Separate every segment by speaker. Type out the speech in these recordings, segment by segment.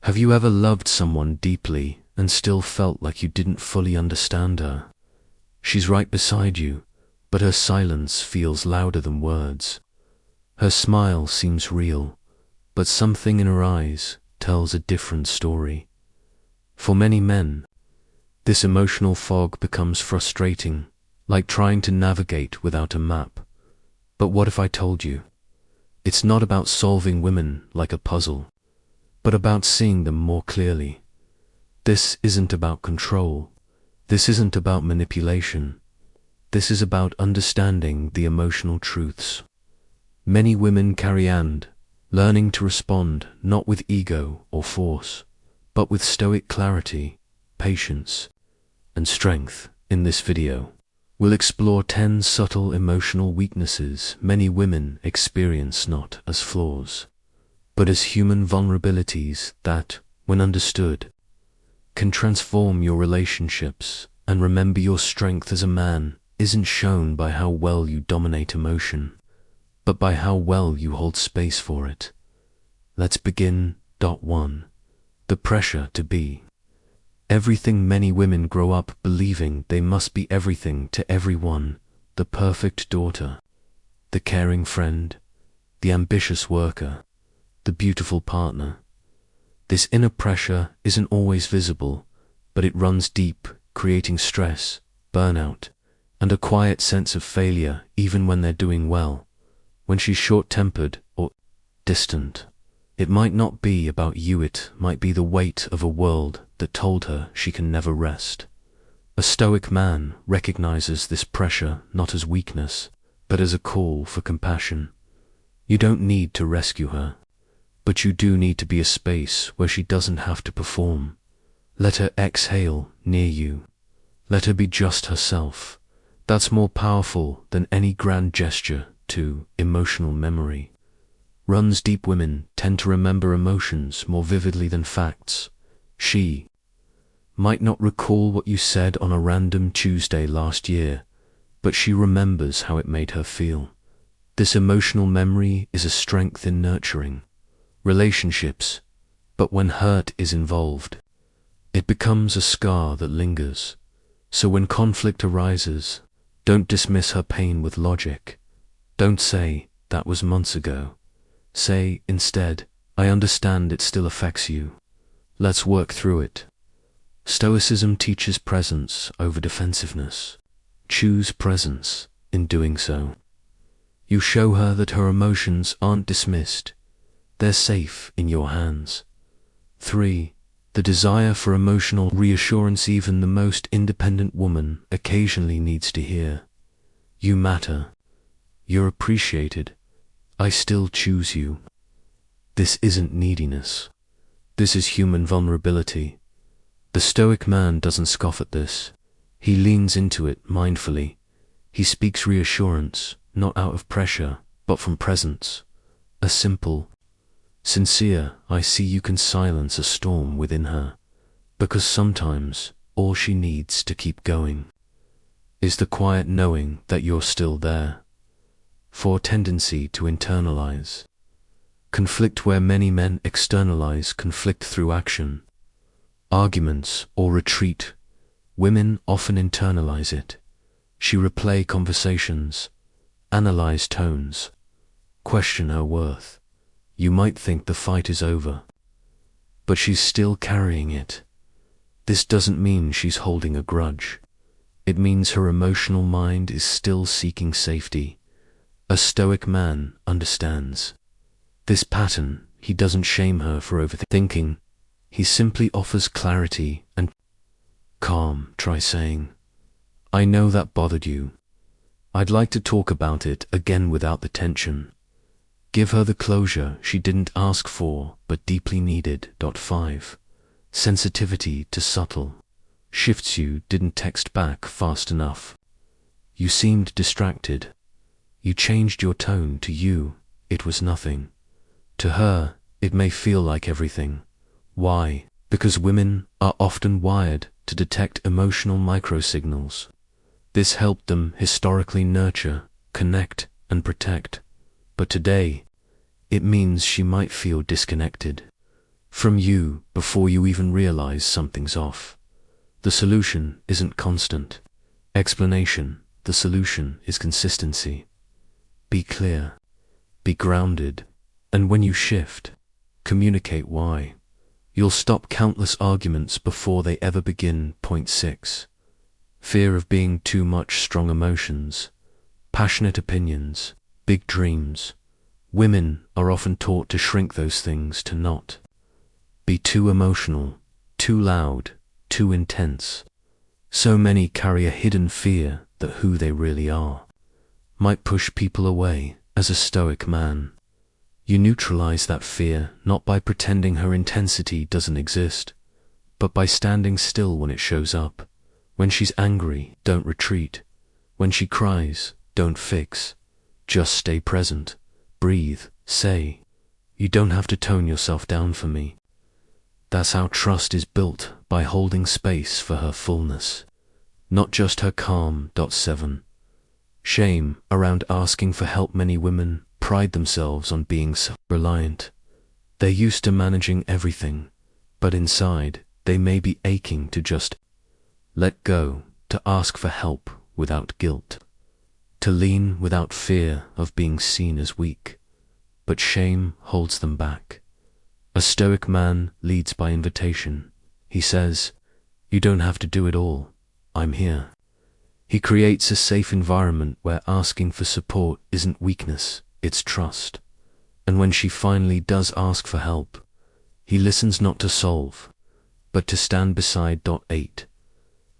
Speaker 1: Have you ever loved someone deeply and still felt like you didn't fully understand her? She's right beside you, but her silence feels louder than words. Her smile seems real, but something in her eyes tells a different story. For many men, this emotional fog becomes frustrating, like trying to navigate without a map. But what if I told you? It's not about solving women like a puzzle, but about seeing them more clearly. This isn't about control. This isn't about manipulation. This is about understanding the emotional truths. Many women carry and learning to respond not with ego or force, but with stoic clarity, patience, and strength. In this video, we'll explore 10 subtle emotional weaknesses many women experience not as flaws, but as human vulnerabilities that, when understood, can transform your relationships. And remember, your strength as a man isn't shown by how well you dominate emotion, but by how well you hold space for it. Let's begin. 1. The pressure to be everything. Many women grow up believing they must be everything to everyone: the perfect daughter, the caring friend, the ambitious worker, the beautiful partner. This inner pressure isn't always visible, but it runs deep, creating stress, burnout, and a quiet sense of failure even when they're doing well. When she's short-tempered or distant, it might not be about you, it might be the weight of a world that told her she can never rest. A stoic man recognizes this pressure not as weakness, but as a call for compassion. You don't need to rescue her, but you do need to be a space where she doesn't have to perform. Let her exhale near you. Let her be just herself. That's more powerful than any grand gesture. 2. Emotional memory runs deep. Women tend to remember emotions more vividly than facts. She might not recall what you said on a random Tuesday last year, but she remembers how it made her feel. This emotional memory is a strength in nurturing relationships, but when hurt is involved, it becomes a scar that lingers. So when conflict arises, don't dismiss her pain with logic. Don't say, "That was months ago." Say, instead, "I understand it still affects you. Let's work through it." Stoicism teaches presence over defensiveness. Choose presence. In doing so, you show her that her emotions aren't dismissed. They're safe in your hands. 3. The desire for emotional reassurance. Even the most independent woman occasionally needs to hear, "You matter. You're appreciated. I still choose you." This isn't neediness. This is human vulnerability. The stoic man doesn't scoff at this. He leans into it mindfully. He speaks reassurance, not out of pressure, but from presence. A simple, sincere "I see you" can silence a storm within her, because sometimes all she needs to keep going is the quiet knowing that you're still there. 4. Tendency to internalize conflict. Where many men externalize conflict through action, arguments, or retreat, women often internalize it. She replay conversations, analyze tones, question her worth. You might think the fight is over, but she's still carrying it. This doesn't mean she's holding a grudge. It means her emotional mind is still seeking safety. A stoic man understands this pattern. He doesn't shame her for overthinking. He simply offers clarity and calm. Try saying, "I know that bothered you. I'd like to talk about it again," without the tension. Give her the closure she didn't ask for but deeply needed. 5. Sensitivity to subtle shifts. You didn't text back fast enough. You seemed distracted. You changed your tone. To you, it was nothing. To her, it may feel like everything. Why? Because women are often wired to detect emotional microsignals. This helped them historically nurture, connect, and protect. But today, it means she might feel disconnected. from you before you even realize something's off. The solution isn't constant explanation. The solution is consistency. Be clear, be grounded, and when you shift, communicate why. You'll stop countless arguments before they ever begin. Point 6. Fear of being too much. Strong emotions, passionate opinions, big dreams. Women are often taught to shrink those things, to not be too emotional, too loud, too intense. So many carry a hidden fear that who they really are might push people away. As a Stoic man, you neutralize that fear not by pretending her intensity doesn't exist, but by standing still when it shows up. When she's angry, don't retreat. When she cries, don't fix. Just stay present. Breathe. Say, you don't have to tone yourself down for me. That's how trust is built, by holding space for her fullness, not just her calm. 7. Shame around asking for help. Many women pride themselves on being self-reliant. They're used to managing everything, but inside they may be aching to just let go, to ask for help without guilt, to lean without fear of being seen as weak. But shame holds them back. A Stoic man leads by invitation. He says, you don't have to do it all. I'm here. He creates a safe environment where asking for support isn't weakness, it's trust. And when she finally does ask for help, he listens not to solve, but to stand beside. 8.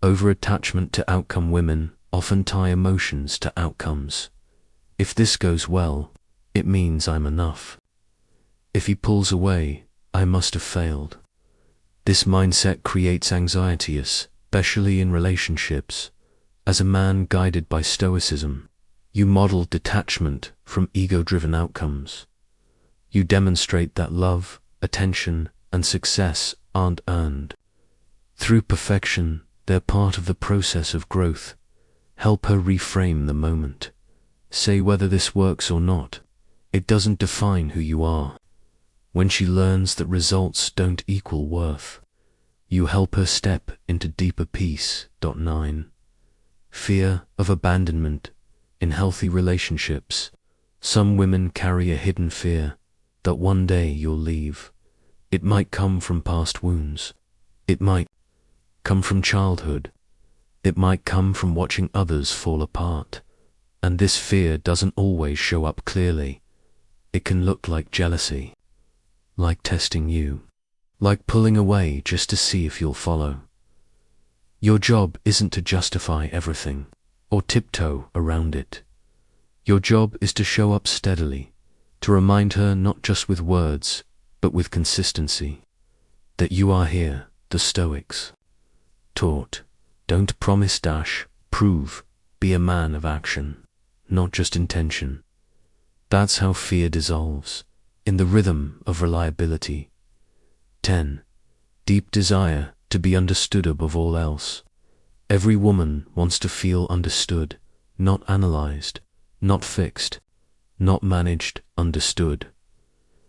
Speaker 1: Over-attachment to outcome. Women often tie emotions to outcomes. If this goes well, it means I'm enough. If he pulls away, I must have failed. This mindset creates anxiety, especially in relationships. As a man guided by Stoicism, you model detachment from ego-driven outcomes. You demonstrate that love, attention, and success aren't earned through perfection, they're part of the process of growth. Help her reframe the moment. Say whether this works or not, it doesn't define who you are. When she learns that results don't equal worth, you help her step into deeper peace. 9. Fear of abandonment in healthy relationships. Some women carry a hidden fear that one day you'll leave. It might come from past wounds. It might come from childhood. It might come from watching others fall apart. And this fear doesn't always show up clearly. It can look like jealousy, like testing you, like pulling away just to see if you'll follow. Your job isn't to justify everything or tiptoe around it. Your job is to show up steadily, to remind her not just with words, but with consistency, that you are here. The Stoics taught, don't promise, prove, be a man of action, not just intention. That's how fear dissolves, in the rhythm of reliability. 10. Deep desire to be understood above all else. Every woman wants to feel understood, not analyzed, not fixed, not managed. Understood.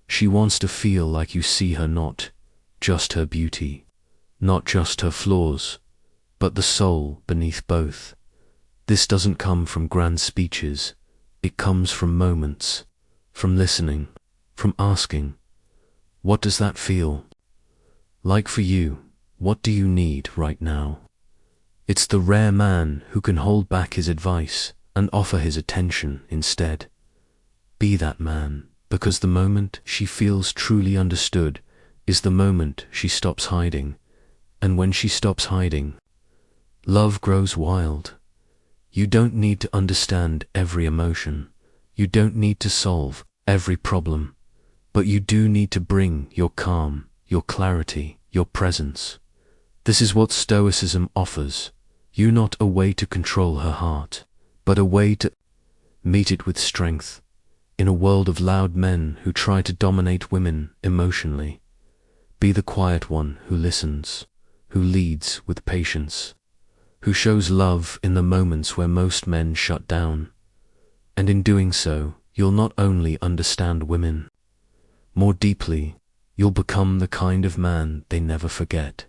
Speaker 1: She wants to feel like you see her, not just her beauty, not just her flaws, but the soul beneath both. This doesn't come from grand speeches. It comes from moments, from listening, from asking, what does that feel like for you? What do you need right now? It's the rare man who can hold back his advice and offer his attention instead. Be that man, because the moment she feels truly understood is the moment she stops hiding. And when she stops hiding, love grows wild. You don't need to understand every emotion. You don't need to solve every problem. But you do need to bring your calm, your clarity, your presence. This is what Stoicism offers. You not a way to control her heart, but a way to meet it with strength. In a world of loud men who try to dominate women emotionally, be the quiet one who listens, who leads with patience, who shows love in the moments where most men shut down. And in doing so, you'll not only understand women more deeply, you'll become the kind of man they never forget.